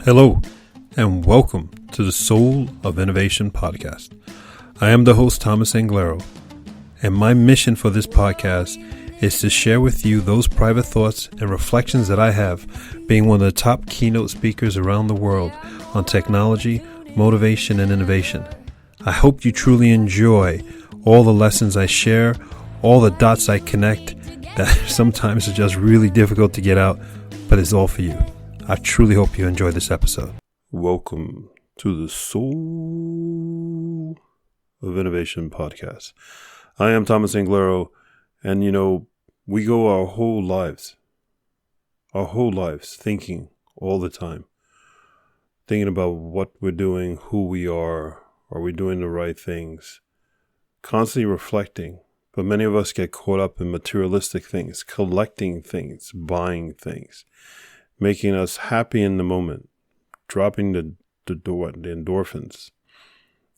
Hello, and welcome to the Soul of Innovation podcast. I am the host, Thomas Anglero, and my mission for this podcast is to share with you those private thoughts and reflections that I have, being one of the top keynote speakers around the world on technology, motivation, and innovation. I hope you truly enjoy all the lessons I share, all the dots I connect that sometimes are just really difficult to get out, but it's all for you. I truly hope you enjoy this episode. Welcome to the Soul of Innovation podcast. I am Thomas Anglero, and we go our whole lives thinking all the time, thinking about what we're doing, who we are we doing the right things, constantly reflecting. But many of us get caught up in materialistic things, collecting things, buying things, making us happy in the moment, dropping the endorphins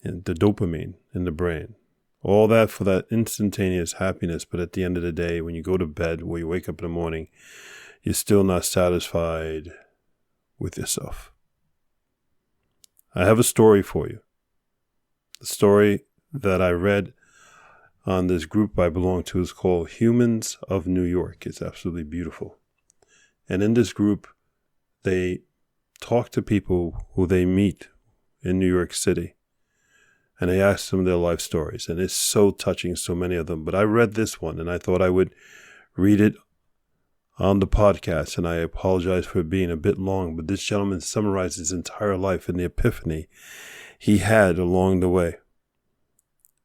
and the dopamine in the brain. All that for that instantaneous happiness. But at the end of the day, when you go to bed, or you wake up in the morning, you're still not satisfied with yourself. I have a story for you. The story that I read on this group I belong to is called Humans of New York. It's absolutely beautiful. And in this group, they talk to people who they meet in New York City. And they ask them their life stories. And it's so touching, so many of them. But I read this one, and I thought I would read it on the podcast. And I apologize for it being a bit long. But this gentleman summarized his entire life and the epiphany he had along the way.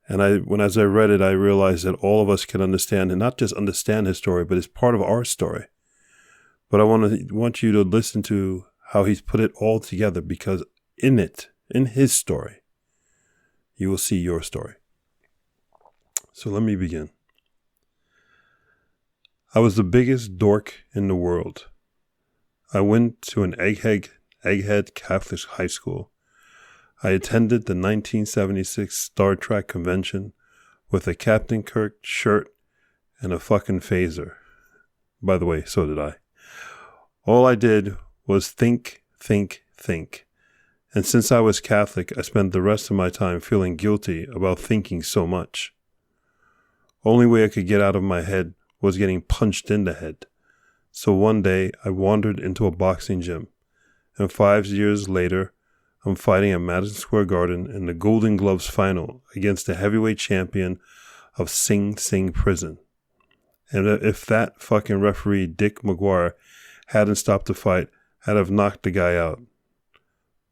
And as I read it, I realized that all of us can understand, and not just understand his story, but it's part of our story. But I want you to listen to how he's put it all together, because in his story, you will see your story. So let me begin. I was the biggest dork in the world. I went to an egghead Catholic high school. I attended the 1976 Star Trek convention with a Captain Kirk shirt and a fucking phaser. By the way, so did I. All I did was think. And since I was Catholic, I spent the rest of my time feeling guilty about thinking so much. Only way I could get out of my head was getting punched in the head. So one day, I wandered into a boxing gym. And 5 years later, I'm fighting at Madison Square Garden in the Golden Gloves final against the heavyweight champion of Sing Sing Prison. And if that fucking referee, Dick McGuire, hadn't stopped the fight, I'd have knocked the guy out.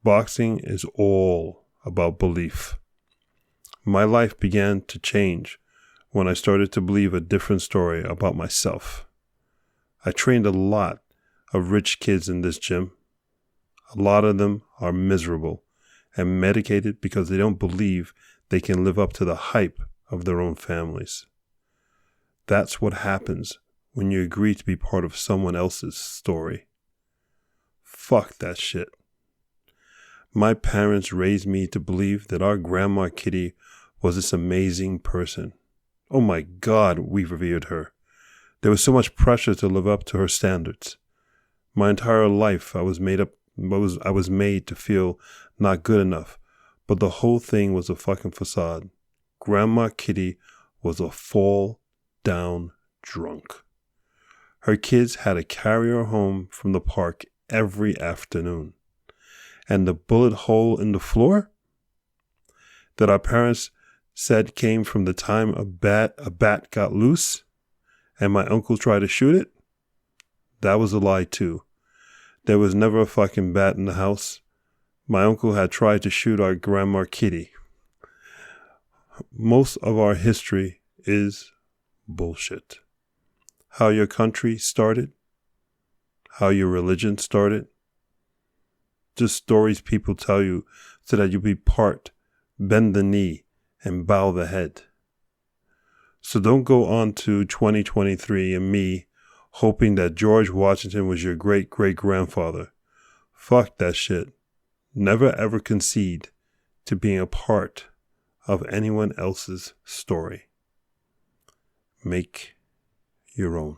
Boxing is all about belief. My life began to change when I started to believe a different story about myself. I trained a lot of rich kids in this gym. A lot of them are miserable and medicated because they don't believe they can live up to the hype of their own families. That's what happens when you agree to be part of someone else's story. Fuck that shit. My parents raised me to believe that our Grandma Kitty was this amazing person. Oh my God, we revered her. There was so much pressure to live up to her standards. My entire life I was made to feel not good enough, but the whole thing was a fucking facade. Grandma Kitty was a fall down drunk. Her kids had to carry her home from the park every afternoon. And the bullet hole in the floor that our parents said came from the time a bat got loose and my uncle tried to shoot it, that was a lie too. There was never a fucking bat in the house. My uncle had tried to shoot our Grandma Kitty. Most of our history is bullshit. How your country started, how your religion started, just stories people tell you so that you be part, bend the knee, and bow the head. So don't go on to 2023 and me hoping that George Washington was your great-great-grandfather. Fuck that shit. Never ever concede to being a part of anyone else's story. Make your own.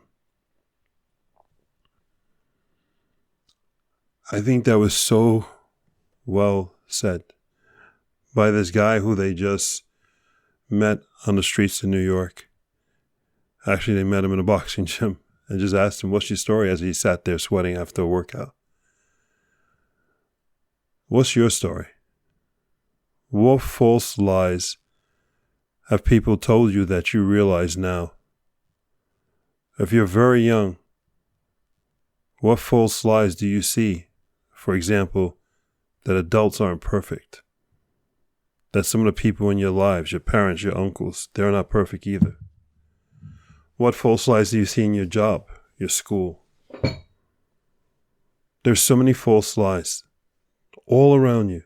I think that was so well said by this guy who they just met on the streets of New York. Actually, they met him in a boxing gym and just asked him, what's your story, as he sat there sweating after a workout. What's your story? What false lies have people told you that you realize now? If you're very young, what false lies do you see? For example, that adults aren't perfect. That some of the people in your lives, your parents, your uncles, they're not perfect either. What false lies do you see in your job, your school? There's so many false lies all around you.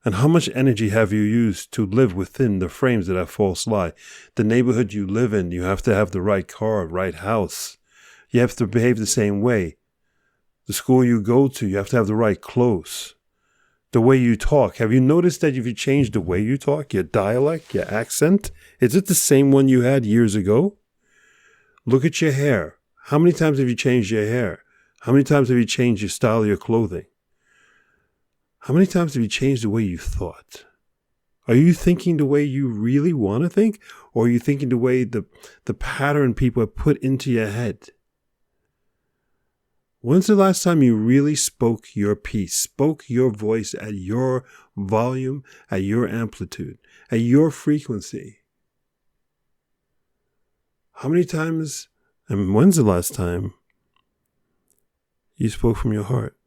And how much energy have you used to live within the frames of that false lie? The neighborhood you live in, you have to have the right car, right house. You have to behave the same way. The school you go to, you have to have the right clothes. The way you talk. Have you noticed that if you change the way you talk, your dialect, your accent, is it the same one you had years ago? Look at your hair. How many times have you changed your hair? How many times have you changed your style of your clothing? How many times have you changed the way you thought? Are you thinking the way you really want to think? Or are you thinking the way the pattern people have put into your head? When's the last time you really spoke your piece, spoke your voice at your volume, at your amplitude, at your frequency? How many times, and when's the last time you spoke from your heart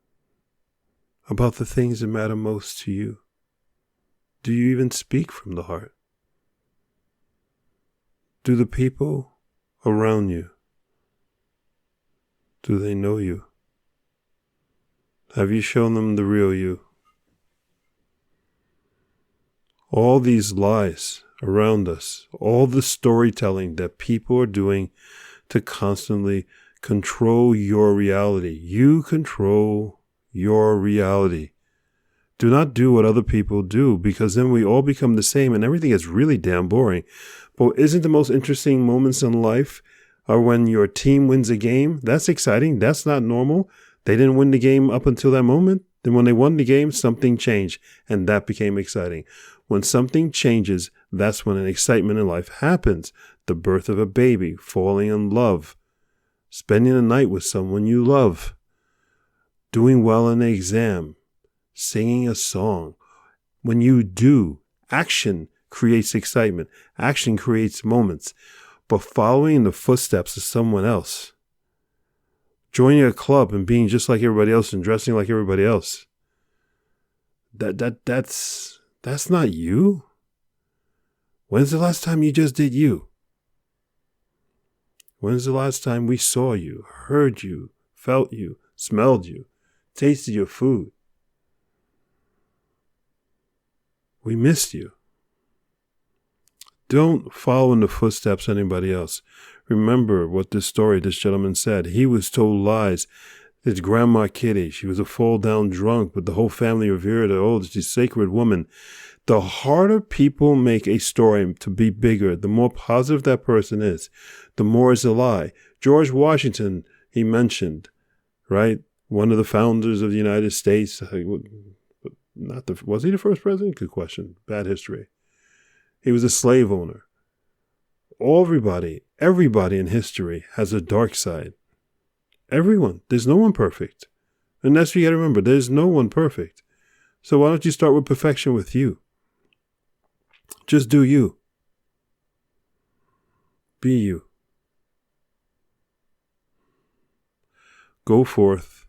about the things that matter most to you? Do you even speak from the heart? Do the people around you, do they know you? Have you shown them the real you? All these lies around us, all the storytelling that people are doing to constantly control your reality. You control your reality. Do not do what other people do, because then we all become the same and everything is really damn boring. But isn't the most interesting moments in life are when your team wins a game? That's exciting. That's not normal. They didn't win the game up until that moment. Then when they won the game, something changed, and that became exciting. When something changes, that's when an excitement in life happens. The birth of a baby, falling in love, spending a night with someone you love, doing well in an exam, singing a song. When you do, action creates excitement. Action creates moments. But following in the footsteps of someone else, joining a club and being just like everybody else and dressing like everybody else, that's not you. When's the last time you just did you? When's the last time we saw you, heard you, felt you, smelled you, tasted your food? We missed you. Don't follow in the footsteps of anybody else. Remember what this gentleman said. He was told lies. His grandma Kitty, she was a fall-down drunk, but the whole family revered her. Oh, she's a sacred woman. The harder people make a story to be bigger, the more positive that person is, the more it's a lie. George Washington, he mentioned, right? One of the founders of the United States. Was he the first president? Good question. Bad history. He was a slave owner. Everybody in history has a dark side. Everyone. There's no one perfect. And that's what you got to remember. There's no one perfect. So why don't you start with perfection with you? Just do you. Be you. Go forth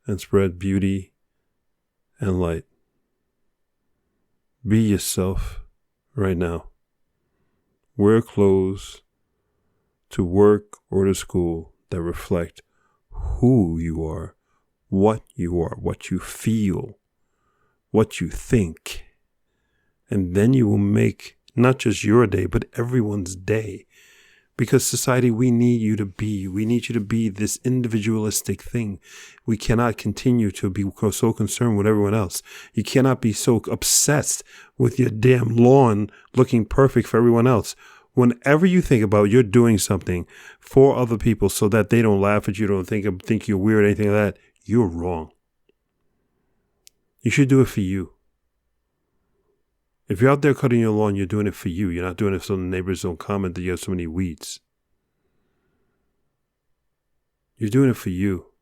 and spread beauty and light. Be yourself right now. Wear clothes to work or to school that reflect who you are, what you feel, what you think. And then you will make not just your day, but everyone's day. Because society, we need you to be this individualistic thing. We cannot continue to be so concerned with everyone else. You cannot be so obsessed with your damn lawn looking perfect for everyone else. Whenever you think about you're doing something for other people so that they don't laugh at you, don't think you're weird, anything like that, you're wrong. You should do it for you. If you're out there cutting your lawn, you're doing it for you. You're not doing it so the neighbors don't comment that you have so many weeds. You're doing it for you.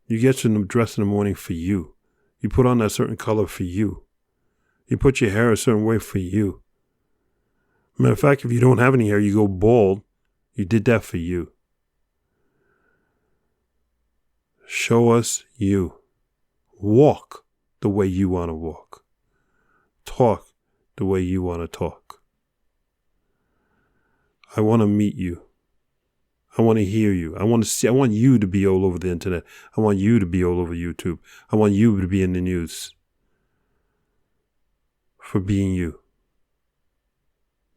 You get your dress in the morning for you. You put on that certain color for you. You put your hair a certain way for you. Matter of fact, if you don't have any hair, you go bald. You did that for you. Show us you. Walk the way you want to walk. Talk the way you want to talk. I want to meet you. I want to hear you. I want you to be all over the internet. I want you to be all over YouTube. I want you to be in the news. For being you.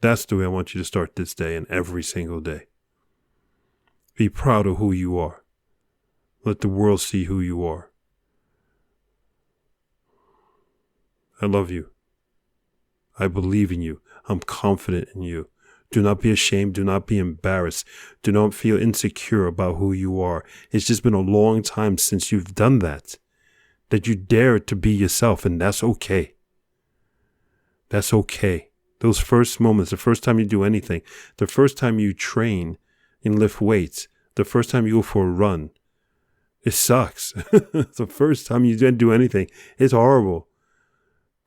That's the way I want you to start this day and every single day. Be proud of who you are. Let the world see who you are. I love you. I believe in you. I'm confident in you. Do not be ashamed. Do not be embarrassed. Do not feel insecure about who you are. It's just been a long time since you've done that you dare to be yourself, and that's okay. That's okay. Those first moments, the first time you do anything, the first time you train and lift weights, the first time you go for a run, it sucks. The first time you didn't do anything, it's horrible.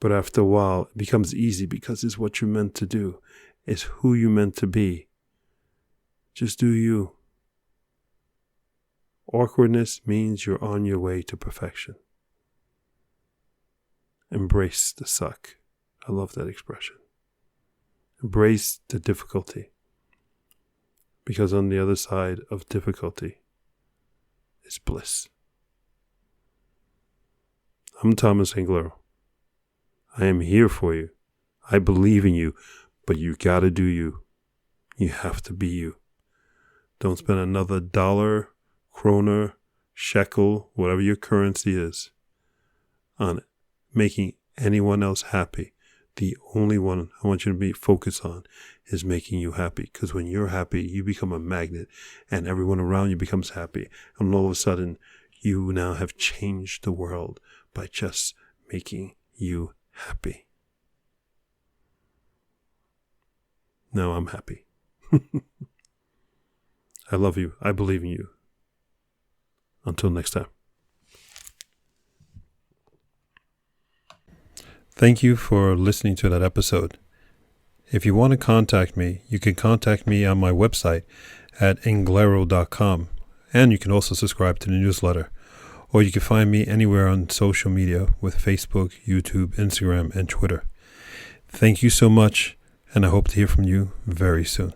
But after a while, it becomes easy because it's what you're meant to do. It's who you're meant to be. Just do you. Awkwardness means you're on your way to perfection. Embrace the suck. I love that expression. Embrace the difficulty. Because on the other side of difficulty is bliss. I'm Thomas Anglero. I am here for you. I believe in you, but you gotta do you. You have to be you. Don't spend another dollar, kroner, shekel, whatever your currency is, on making anyone else happy. The only one I want you to be focused on is making you happy. Because when you're happy, you become a magnet and everyone around you becomes happy. And all of a sudden, you now have changed the world by just making you happy. Now I'm happy. I love you. I believe in you. Until next time. Thank you for listening to that episode. If you want to contact me, you can contact me on my website at anglero.com, and you can also subscribe to the newsletter, or you can find me anywhere on social media with Facebook, YouTube, Instagram, and Twitter. Thank you so much, and I hope to hear from you very soon.